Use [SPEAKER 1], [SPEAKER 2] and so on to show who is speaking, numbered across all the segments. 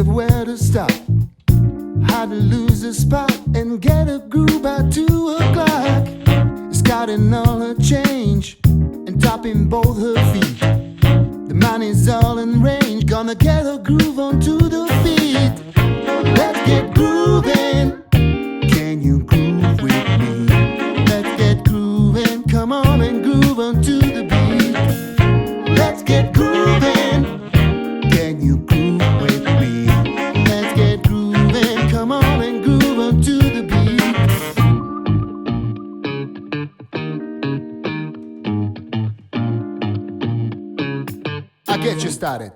[SPEAKER 1] of where to stop, how to lose a spot and get a groove by 2 o'clock. Scouting all her change and topping both her feet. The money's all in range, gonna get a groove onto the beat. Let's get groovin'. Can you groove with me? Let's get groovin'. Come on and groove onto the beat. Let's get groovin'. Can you groove with me? Let's get groovin'. Come on and groove onto the beat. I'll get you started.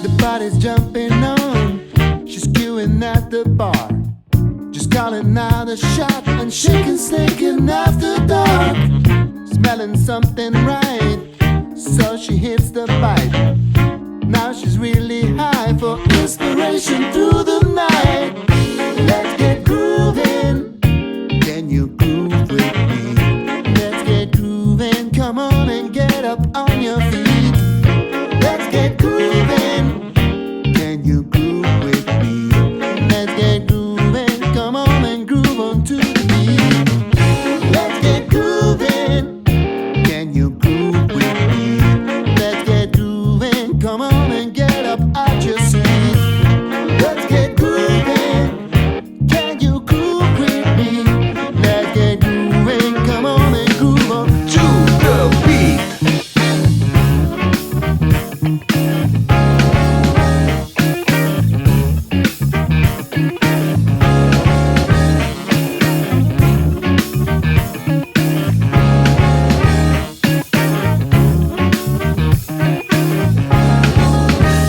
[SPEAKER 1] The body's jumping on, she's queuing at the bar, just calling out a shot and shaking, snaking after dark. Smelling something right, so she hits the bite. Now she's really high for inspiration through the night. Let's get groovin'. Can you groove with me? Let's get groovin'. Come on and get up on your feet. Let's get groovin'. Can you groove with me? Let's get groovin'. Come on and groove onto the beat. Let's get groovin'. Can you groove with me? Let's get groovin'. Come on and get up out your seat. Let's get groovin'. Can you groove with me? Let's get groovin'. Come on and groove on to the beat.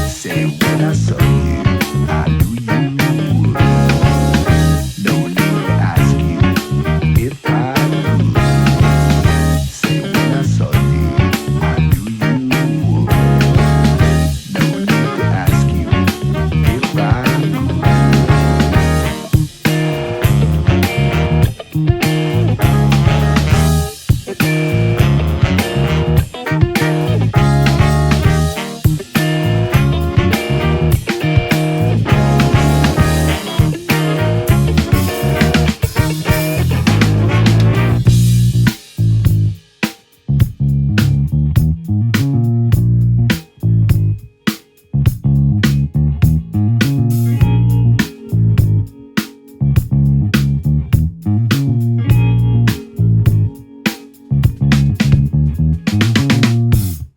[SPEAKER 2] Say when I saw you, I knew you would. No need to ask you if I would. Say when I saw you, I knew you would. No need to ask you if I would.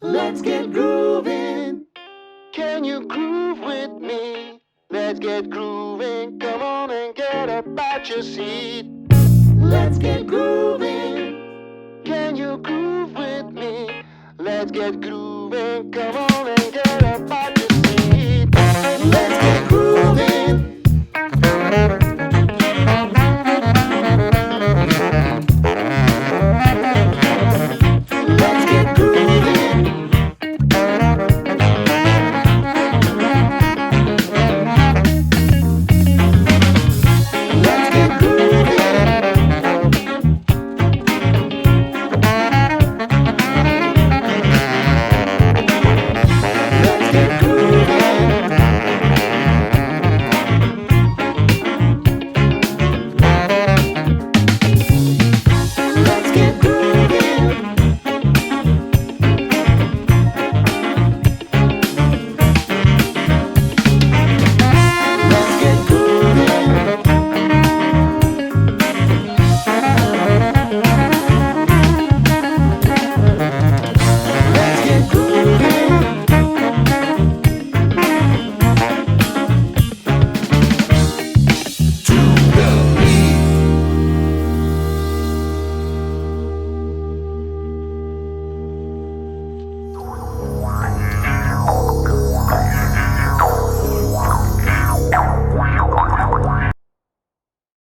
[SPEAKER 1] Let's get groovin'. Can you groove with me? Let's get groovin'. Come on and get up out your seat. Let's get groovin'. Can you groove with me? Let's get groovin'. Come on and get up out your seat. Let's get groovin'.